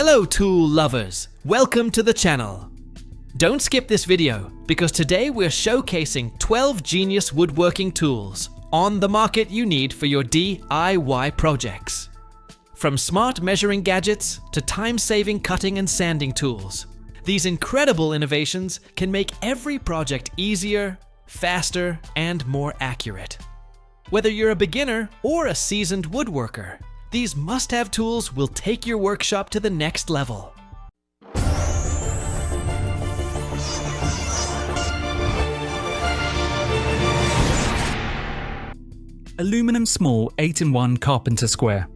Hello tool lovers, welcome to the channel. Don't skip this video because today we're showcasing 12 genius woodworking tools on the market you need for your DIY projects. From smart measuring gadgets to time-saving cutting and sanding tools, these incredible innovations can make every project easier, faster, and more accurate. Whether you're a beginner or a seasoned woodworker, these must-have tools will take your workshop to the next level. Aluminum Small 8-in-1 Carpenter Square.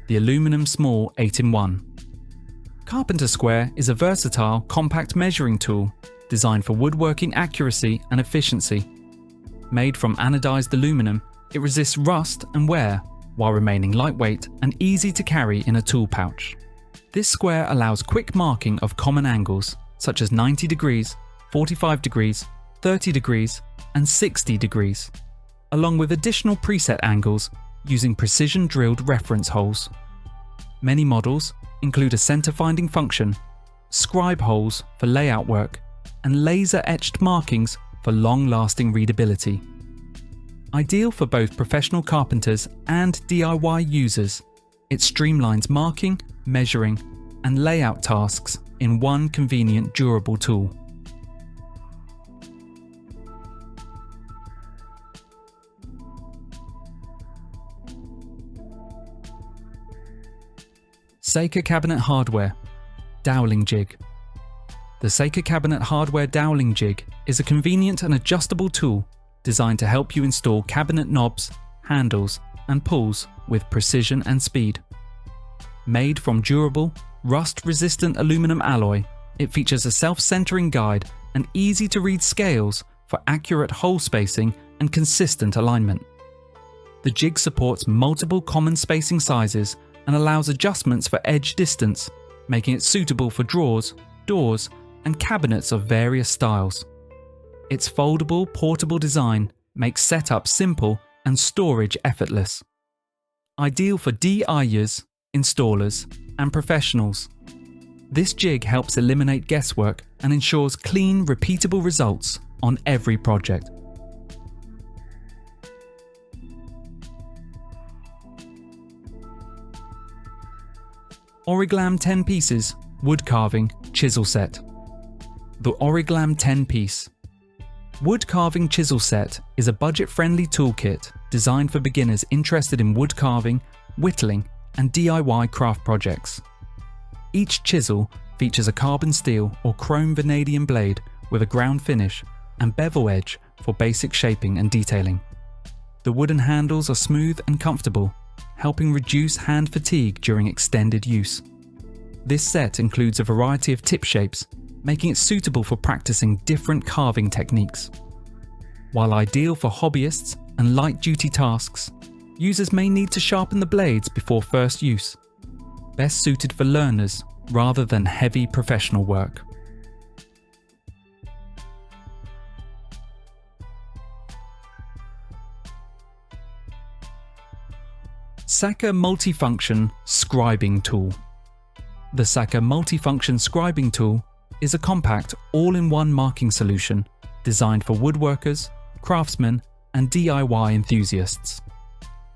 The Aluminum Small 8-in-1. Carpenter Square is a versatile, compact measuring tool designed for woodworking accuracy and efficiency. Made from anodized aluminum, it resists rust and wear while remaining lightweight and easy to carry in a tool pouch. This square allows quick marking of common angles such as 90 degrees, 45 degrees, 30 degrees, and 60 degrees, along with additional preset angles using precision drilled reference holes. Many models include a center finding function, scribe holes for layout work, and laser etched markings for long-lasting readability. Ideal for both professional carpenters and DIY users, it streamlines marking, measuring, and layout tasks in one convenient, durable tool. Seika Cabinet Hardware Doweling Jig. The Seika Cabinet Hardware Doweling Jig is a convenient and adjustable tool designed to help you install cabinet knobs, handles, and pulls with precision and speed. Made from durable, rust-resistant aluminum alloy, it features a self-centering guide and easy-to-read scales for accurate hole spacing and consistent alignment. The jig supports multiple common spacing sizes and allows adjustments for edge distance, making it suitable for drawers, doors, and cabinets of various styles. Its foldable, portable design makes setup simple and storage effortless. Ideal for DIYers, installers, and professionals. This jig helps eliminate guesswork and ensures clean, repeatable results on every project. OriGlam 10 pieces wood carving chisel set. The OriGlam 10-piece wood carving chisel set is a budget-friendly toolkit designed for beginners interested in wood carving, whittling, and DIY craft projects. Each chisel features a carbon steel or chrome vanadium blade with a ground finish and bevel edge for basic shaping and detailing. The wooden handles are smooth and comfortable, helping reduce hand fatigue during extended use. This set includes a variety of tip shapes, making it suitable for practicing different carving techniques. While ideal for hobbyists and light-duty tasks, users may need to sharpen the blades before first use. Best suited for learners rather than heavy professional work. Saka Multifunction Scribing Tool. The Saka Multifunction Scribing Tool is a compact, all-in-one marking solution designed for woodworkers, craftsmen, and DIY enthusiasts.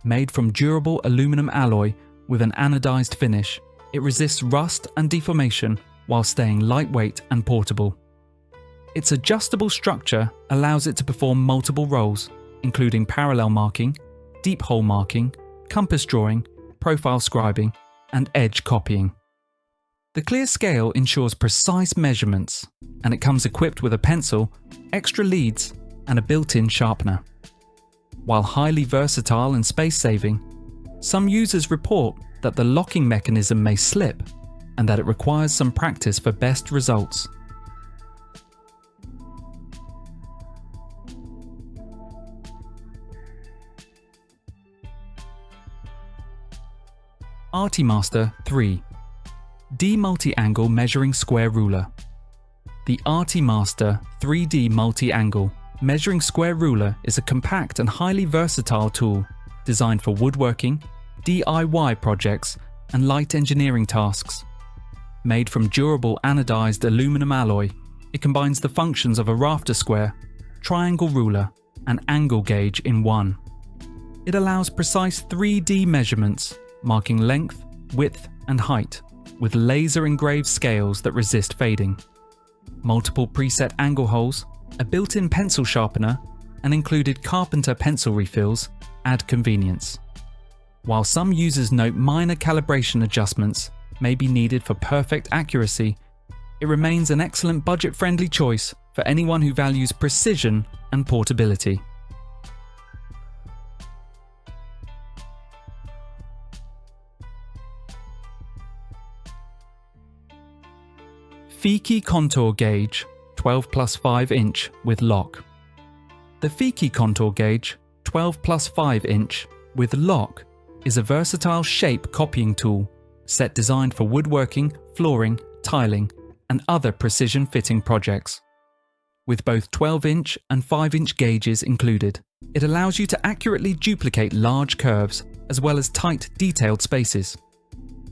Made from durable aluminum alloy with an anodized finish, it resists rust and deformation while staying lightweight and portable. Its adjustable structure allows it to perform multiple roles, including parallel marking, deep hole marking, compass drawing, profile scribing, and edge copying. The clear scale ensures precise measurements, and it comes equipped with a pencil, extra leads, and a built-in sharpener. While highly versatile and space-saving, some users report that the locking mechanism may slip and that it requires some practice for best results. ARTYMASTER 3 D Multi-Angle Measuring Square Ruler. The ARTYMASTER 3D Multi-Angle Measuring Square Ruler is a compact and highly versatile tool designed for woodworking, DIY projects, and light engineering tasks. Made from durable anodized aluminum alloy, it combines the functions of a rafter square, triangle ruler, and angle gauge in one. It allows precise 3D measurements, marking length, width, and height, with laser engraved scales that resist fading. Multiple preset angle holes, a built-in pencil sharpener, and included Carpenter pencil refills add convenience. While some users note minor calibration adjustments may be needed for perfect accuracy, it remains an excellent budget-friendly choice for anyone who values precision and portability. FEEKE Contour Gauge 12+5 inch with lock. The FEEKE Contour Gauge 12+5 inch with lock is a versatile shape copying tool set designed for woodworking, flooring, tiling, and other precision fitting projects. With both 12-inch and 5-inch gauges included, it allows you to accurately duplicate large curves as well as tight, detailed spaces.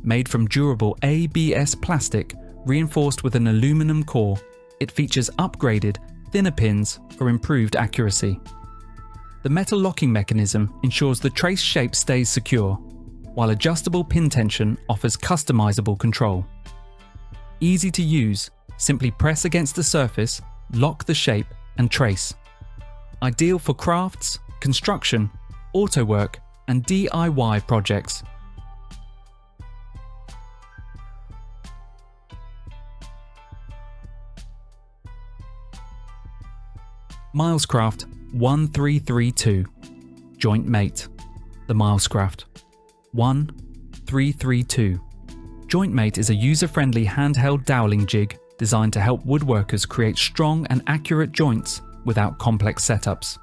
Made from durable ABS plastic reinforced with an aluminum core, it features upgraded, thinner pins for improved accuracy. The metal locking mechanism ensures the trace shape stays secure, while adjustable pin tension offers customizable control. Easy to use, simply press against the surface, lock the shape, and trace. Ideal for crafts, construction, auto work, and DIY projects. Milescraft 1332 Joint Mate. The Milescraft 1332 Joint Mate is a user-friendly handheld doweling jig designed to help woodworkers create strong and accurate joints without complex setups.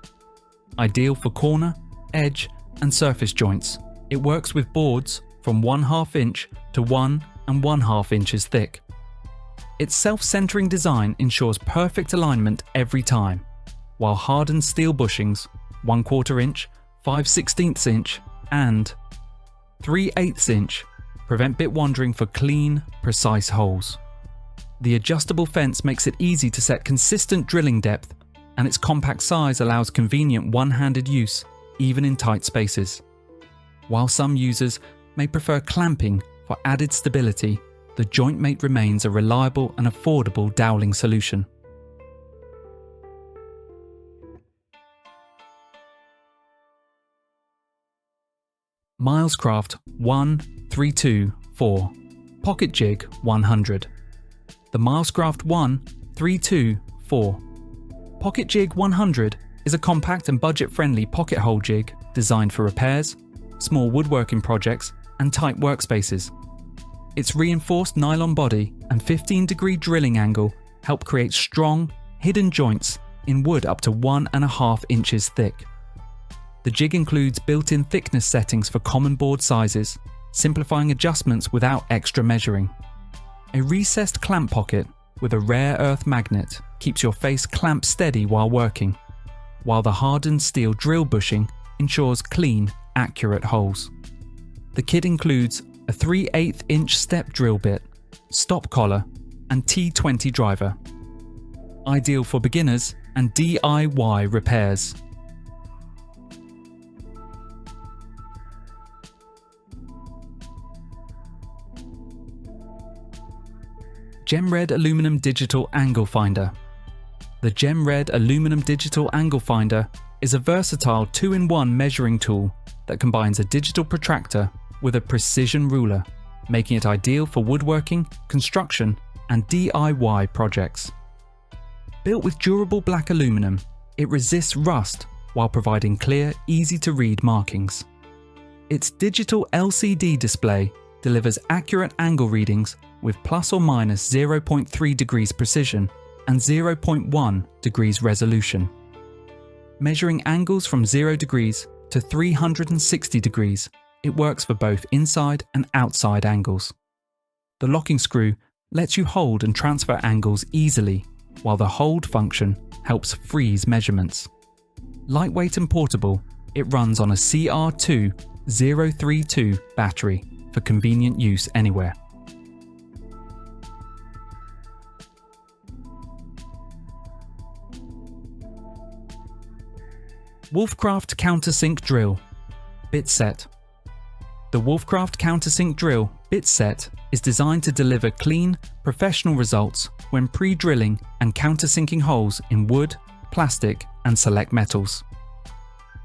Ideal for corner, edge, and surface joints, it works with boards from 1/2 inch to 1 1/2 inches thick. Its self-centering design ensures perfect alignment every time, while hardened steel bushings 1/4 inch, 5/16 inch, and 3/8 inch prevent bit wandering for clean, precise holes. The adjustable fence makes it easy to set consistent drilling depth, and its compact size allows convenient one-handed use, even in tight spaces. While some users may prefer clamping for added stability, the Joint Mate remains a reliable and affordable doweling solution. Milescraft 1324 Pocket Jig 100. The Milescraft 1324 Pocket Jig 100 is a compact and budget-friendly pocket hole jig designed for repairs, small woodworking projects, and tight workspaces. Its reinforced nylon body and 15-degree drilling angle help create strong, hidden joints in wood up to 1.5 inches thick. The jig includes built-in thickness settings for common board sizes, simplifying adjustments without extra measuring. A recessed clamp pocket with a rare earth magnet keeps your face clamped steady while working, while the hardened steel drill bushing ensures clean, accurate holes. The kit includes a 3/8 inch step drill bit, stop collar, and T20 driver. Ideal for beginners and DIY repairs. GemRed Aluminum Digital Angle Finder. The GemRed Aluminum Digital Angle Finder is a versatile 2-in-1 measuring tool that combines a digital protractor with a precision ruler, making it ideal for woodworking, construction, and DIY projects. Built with durable black aluminum, it resists rust while providing clear, easy-to-read markings. Its digital LCD display delivers accurate angle readings with ±0.3 degrees precision and 0.1 degrees resolution. Measuring angles from 0 degrees to 360 degrees, it works for both inside and outside angles. The locking screw lets you hold and transfer angles easily, while the hold function helps freeze measurements. Lightweight and portable, it runs on a CR2 032 battery for convenient use anywhere. Wolfcraft Countersink Drill Bit Set. The Wolfcraft Countersink Drill Bit Set is designed to deliver clean, professional results when pre-drilling and countersinking holes in wood, plastic, and select metals.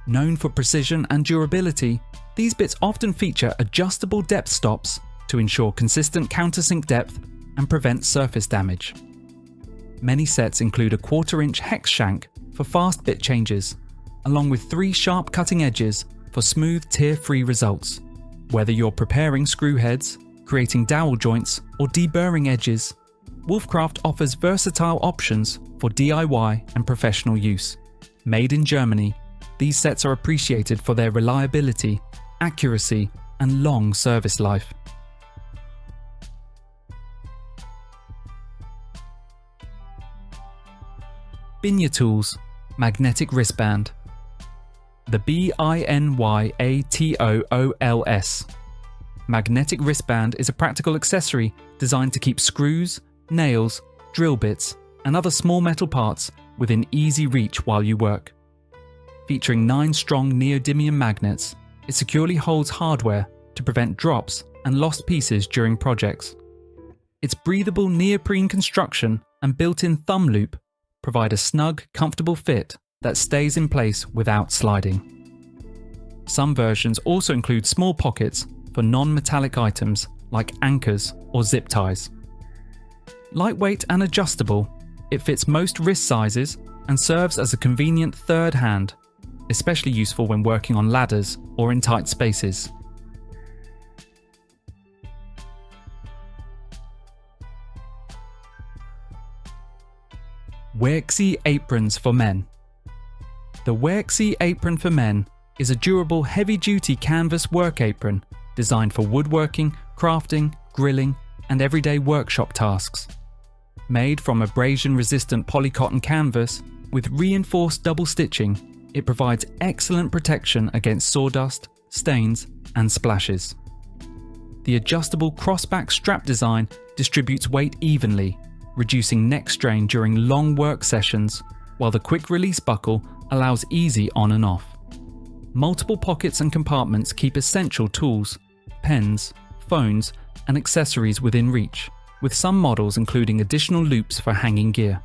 Known for precision and durability, these bits often feature adjustable depth stops to ensure consistent countersink depth and prevent surface damage. Many sets include a 1/4-inch hex shank for fast bit changes, along with 3 sharp cutting edges for smooth tear-free results. Whether you're preparing screw heads, creating dowel joints, or deburring edges, Wolfcraft offers versatile options for DIY and professional use. Made in Germany, these sets are appreciated for their reliability, accuracy, and long service life. BINYATOOLS Magnetic Wristband. The BINYATOOLS Magnetic Wristband is a practical accessory designed to keep screws, nails, drill bits, and other small metal parts within easy reach while you work. Featuring 9 strong neodymium magnets, it securely holds hardware to prevent drops and lost pieces during projects. Its breathable neoprene construction and built-in thumb loop provide a snug, comfortable fit that stays in place without sliding. Some versions also include small pockets for non-metallic items like anchors or zip ties. Lightweight and adjustable, it fits most wrist sizes and serves as a convenient third hand, especially useful when working on ladders or in tight spaces. WEARXI Aprons for Men. The WEARXI Apron for Men is a durable heavy-duty canvas work apron designed for woodworking, crafting, grilling, and everyday workshop tasks. Made from abrasion-resistant polycotton canvas with reinforced double stitching, it provides excellent protection against sawdust, stains, and splashes. The adjustable crossback strap design distributes weight evenly, reducing neck strain during long work sessions, while the quick release buckle allows easy on and off. Multiple pockets and compartments keep essential tools, pens, phones, and accessories within reach, with some models including additional loops for hanging gear.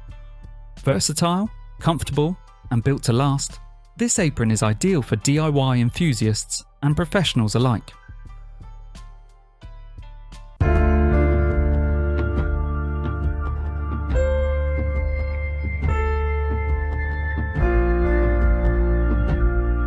Versatile, comfortable, and built to last, this apron is ideal for DIY enthusiasts and professionals alike.